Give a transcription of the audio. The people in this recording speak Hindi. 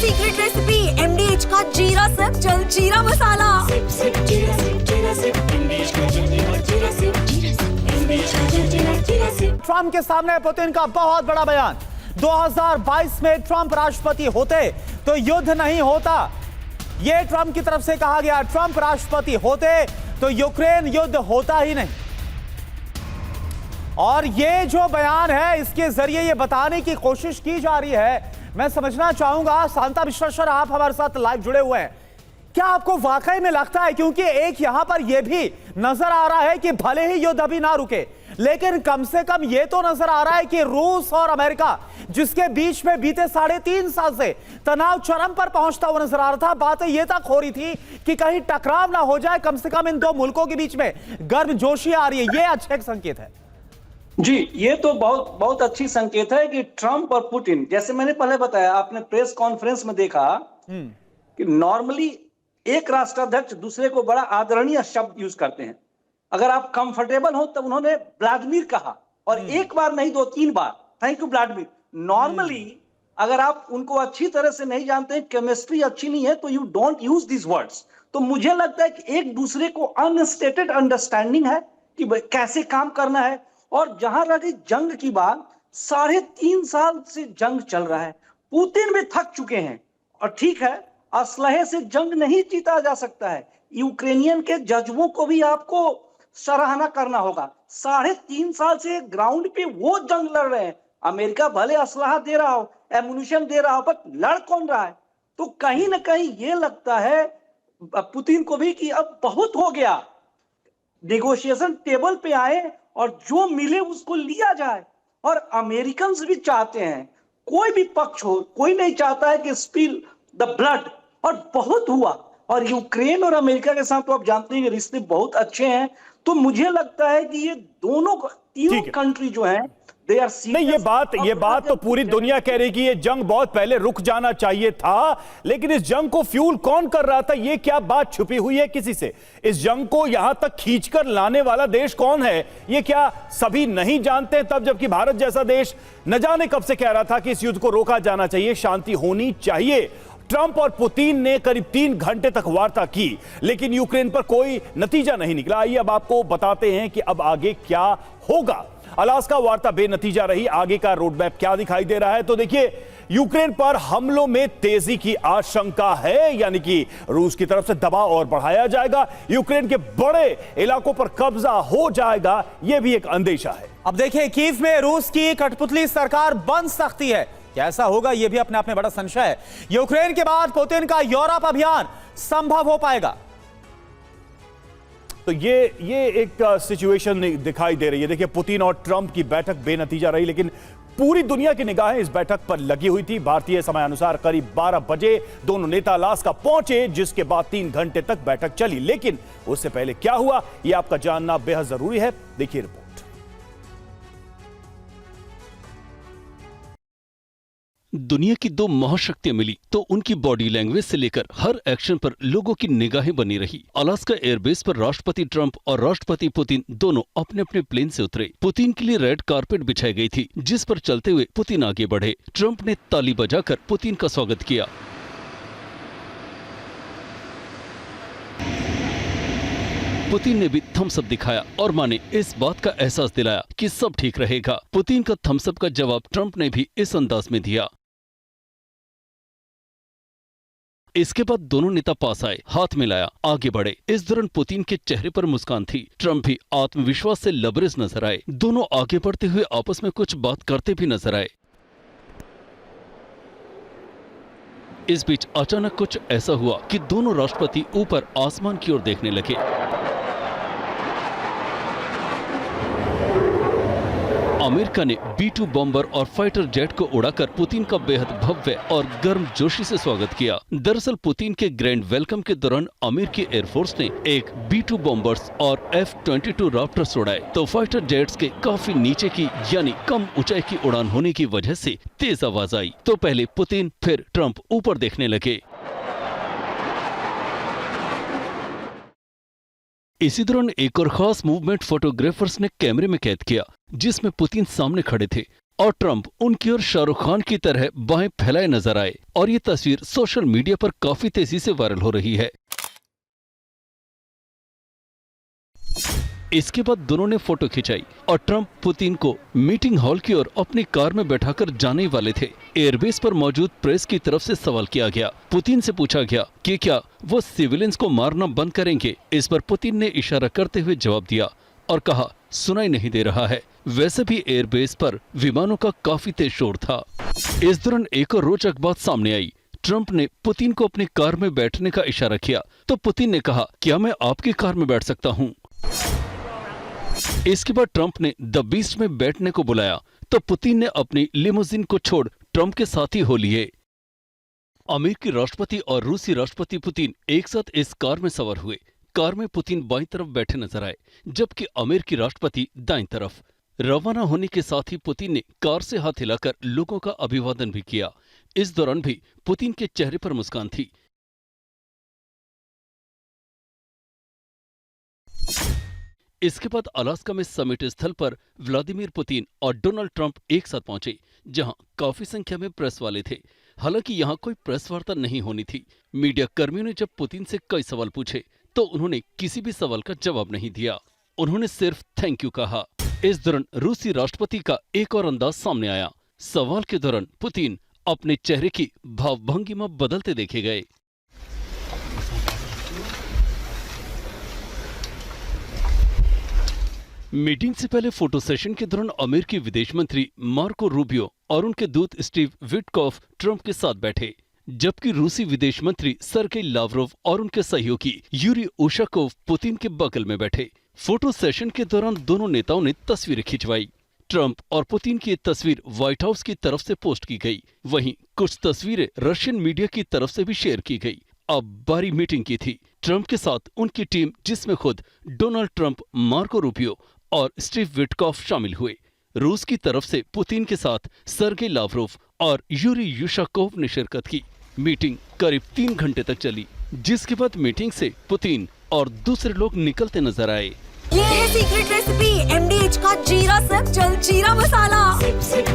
सीक्रेट रेसिपी MDH का जीरा सिप जल जीरा मसाला। सिप सिप जीरा सिप जीरा सिप MDH का जल जीरा सिप MDH का जल जीरा सिप। ट्रंप के सामने पुतिन का बहुत बड़ा बयान। 2022 में ट्रंप राष्ट्रपति होते तो युद्ध नहीं होता, यह ट्रंप की तरफ से कहा गया। ट्रंप राष्ट्रपति होते तो यूक्रेन युद्ध होता ही नहीं। और ये जो बयान है, इसके जरिए ये बताने की कोशिश की जा रही है। मैं समझना चाहूंगा, शांता मिश्रा सर, आप हमारे साथ लाइव जुड़े हुए हैं, क्या आपको वाकई में लगता है, क्योंकि एक यहां पर यह भी नजर आ रहा है कि भले ही युद्ध अभी ना रुके, लेकिन कम से कम यह तो नजर आ रहा है कि रूस और अमेरिका, जिसके बीच में बीते 3.5 साल से तनाव चरम पर पहुंचता हुआ नजर आ रहा था, बातें यह तक हो रही थी कि कहीं टकराव ना हो जाए, कम से कम इन दो मुल्कों के बीच में गर्मजोशी आ रही है। यह अच्छे संकेत है। जी, ये तो बहुत अच्छी संकेत है कि ट्रंप और पुतिन, जैसे मैंने पहले बताया, आपने प्रेस कॉन्फ्रेंस में देखा कि नॉर्मली एक राष्ट्राध्यक्ष दूसरे को बड़ा आदरणीय शब्द यूज करते हैं। अगर आप कंफर्टेबल हो तब उन्होंने व्लादिमीर कहा, और एक बार नहीं 2-3 बार, थैंक यू व्लादिमीर। नॉर्मली अगर आप उनको अच्छी तरह से नहीं जानते, केमिस्ट्री अच्छी नहीं है, तो you don't use this words. तो मुझे लगता है कि एक दूसरे को अनस्टेटेड अंडरस्टैंडिंग है कि कैसे काम करना है। और जहां रही जंग की बात, 3.5 साल से जंग चल रहा है, पुतिन भी थक चुके हैं। और ठीक है, असलहे से जंग नहीं जीता जा सकता है, यूक्रेनियन के जज्बों को भी आपको सराहना करना होगा। 3.5 साल से ग्राउंड पे वो जंग लड़ रहे हैं। अमेरिका भले असलहा दे रहा हो, एमुनिशन दे रहा हो, पर लड़ कौन रहा है? तो कहीं ना कहीं ये लगता है पुतिन को भी कि अब बहुत हो गया, नेगोशिएशन टेबल पे आए और जो मिले उसको लिया जाए। और अमेरिकन भी चाहते हैं, कोई भी पक्ष हो, कोई नहीं चाहता है कि स्पिल द ब्लड, और बहुत हुआ। और यूक्रेन और अमेरिका के साथ तो आप जानते हैं कि रिश्ते बहुत अच्छे हैं। तो मुझे लगता है कि ये तीनों कंट्री जो हैं, नहीं, ये बात तो पूरी दुनिया कह रही कि ये जंग बहुत पहले रुक जाना चाहिए था, लेकिन इस जंग को फ्यूल कौन कर रहा था? ये क्या बात छुपी हुई है किसी से? इस जंग को यहां तक खींचकर लाने वाला देश कौन है? ये क्या सभी नहीं जानते तब, जबकि भारत जैसा देश न जाने कब से कह रहा था कि इस युद्ध को रोका जाना चाहिए, शांति होनी चाहिए। ट्रंप और पुतिन ने करीब 3 घंटे तक वार्ता की, लेकिन यूक्रेन पर कोई नतीजा नहीं निकला। आइए अब आपको बताते हैं कि अब आगे क्या होगा। अलास्का वार्ता बेनतीजा रही, आगे का रोडमैप क्या दिखाई दे रहा है? तो देखिए, यूक्रेन पर हमलों में तेजी की आशंका है, यानी कि रूस की तरफ से दबाव और बढ़ाया जाएगा, यूक्रेन के बड़े इलाकों पर कब्जा हो जाएगा, यह भी एक अंदेशा है। अब देखिए, कीव में रूस की कठपुतली सरकार बन सकती है, कैसा होगा यह भी अपने आप में बड़ा संशय है। यूक्रेन के बाद पुतिन का यूरोप अभियान संभव हो पाएगा? तो ये एक सिचुएशन दिखाई दे रही है। देखिए, पुतिन और ट्रंप की बैठक बेनतीजा रही, लेकिन पूरी दुनिया की निगाहें इस बैठक पर लगी हुई थी। भारतीय समय अनुसार करीब 12 बजे दोनों नेता अलास्का पहुंचे, जिसके बाद 3 घंटे तक बैठक चली। लेकिन उससे पहले क्या हुआ, यह आपका जानना बेहद जरूरी है। देखिए रिपोर्ट। दुनिया की 2 महाशक्तियां मिली तो उनकी बॉडी लैंग्वेज से लेकर हर एक्शन पर लोगों की निगाहें बनी रही। अलास्का एयरबेस पर राष्ट्रपति ट्रंप और राष्ट्रपति पुतिन दोनों अपने अपने प्लेन से उतरे। पुतिन के लिए रेड कारपेट बिछाई गई थी, जिस पर चलते हुए पुतिन आगे बढ़े। ट्रंप ने ताली बजाकर पुतिन का स्वागत किया। पुतिन ने भी थम्स अप दिखाया और माने इस बात का एहसास दिलाया कि सब ठीक रहेगा। पुतिन का थम्स अप का जवाब ट्रंप ने भी इस अंदाज में दिया। इसके बाद दोनों नेता पास आए, हाथ मिलाया, आगे बढ़े। इस दौरान पुतिन के चेहरे पर मुस्कान थी। ट्रंप भी आत्मविश्वास से लबरेज नजर आए। दोनों आगे बढ़ते हुए आपस में कुछ बात करते भी नजर आए। इस बीच अचानक कुछ ऐसा हुआ कि दोनों राष्ट्रपति ऊपर आसमान की ओर देखने लगे। अमेरिका ने B-2 बॉम्बर और फाइटर जेट को उड़ाकर पुतिन का बेहद भव्य और गर्मजोशी से स्वागत किया। दरअसल पुतिन के ग्रैंड वेलकम के दौरान अमेरिकी एयरफोर्स ने एक B-2 बॉम्बर्स और F-22 राप्टर्स उड़ाए, तो फाइटर जेट्स के काफी नीचे की यानी कम ऊंचाई की उड़ान होने की वजह से तेज आवाज आई। तो पहले पुतिन फिर ट्रंप ऊपर देखने लगे। इसी दौरान एक और खास मूवमेंट फोटोग्राफर्स ने कैमरे में कैद किया, जिसमें पुतिन सामने खड़े थे और ट्रंप उनकी ओर शाहरुख खान की तरह बाहें फैलाए नजर आए और ये तस्वीर सोशल मीडिया पर काफी तेजी से वायरल हो रही है। इसके बाद दोनों ने फोटो खिंचाई और ट्रंप पुतिन को मीटिंग हॉल की ओर अपनी कार में बैठाकर जाने वाले थे। एयरबेस पर मौजूद प्रेस की तरफ से सवाल किया गया। पुतिन से पूछा गया कि क्या वो सिविलियंस को मारना बंद करेंगे। इस पर पुतिन ने इशारा करते हुए जवाब दिया और कहा, सुनाई नहीं दे रहा है। वैसे भी एयरबेस पर विमानों का काफी तेज शोर था। इस दौरान एक और रोचक बात सामने आई। ट्रंप ने पुतिन को अपनी कार में बैठने का इशारा किया तो पुतिन ने कहा, क्या मैं आपकी कार में बैठ सकता हूँ। इसके बाद ट्रंप ने द बीस्ट में बैठने को बुलाया तो पुतिन ने अपनी लिमोजिन को छोड़ ट्रंप के साथी हो लिए। अमेरिकी राष्ट्रपति और रूसी राष्ट्रपति पुतिन एक साथ इस कार में सवार हुए। कार में पुतिन बाईं तरफ बैठे नजर आए जबकि अमेरिकी राष्ट्रपति दाईं तरफ। रवाना होने के साथ ही पुतिन ने कार से हाथ हिलाकर लोगों का अभिवादन भी किया। इस दौरान भी पुतिन के चेहरे पर मुस्कान थी। इसके बाद अलास्का में समिट स्थल पर व्लादिमीर पुतिन और डोनाल्ड ट्रंप एक साथ पहुंचे, जहां काफी संख्या में प्रेस वाले थे। हालांकि यहां कोई प्रेस वार्ता नहीं होनी थी। मीडिया कर्मियों ने जब पुतिन से कई सवाल पूछे तो उन्होंने किसी भी सवाल का जवाब नहीं दिया। उन्होंने सिर्फ थैंक यू कहा। इस दौरान रूसी राष्ट्रपति का एक और अंदाज सामने आया। सवाल के दौरान पुतिन अपने चेहरे की भावभंगिमा बदलते देखे गए। मीटिंग से पहले फोटो सेशन के दौरान अमेरिकी विदेश मंत्री मार्को रूबियो और उनके दूत स्टीव विटकॉफ ट्रंप के साथ बैठे, जबकि रूसी विदेश मंत्री सर्गेई लावरोव और उनके सहयोगी यूरी उशाकोव पुतिन के बगल में बैठे। फोटो सेशन के दौरान दोनों नेताओं ने तस्वीरें खिंचवाई। ट्रंप और पुतिन की तस्वीर व्हाइट हाउस की तरफ से पोस्ट की गई। वहीं कुछ तस्वीरें रशियन मीडिया की तरफ से भी शेयर की गई। अब बारी मीटिंग की थी। ट्रंप के साथ उनकी टीम, जिसमें खुद डोनाल्ड ट्रंप, मार्को रूबियो और स्टीव विटकॉफ शामिल हुए। रूस की तरफ से पुतिन के साथ सर्गेई लावरोव और यूरी युशाकोव ने शिरकत की। मीटिंग करीब 3 घंटे तक चली, जिसके बाद मीटिंग से पुतिन और दूसरे लोग निकलते नजर आए। ये है सीक्रेट रेसिपी MDH का जीरा sip jaljeera masala. Sip SIP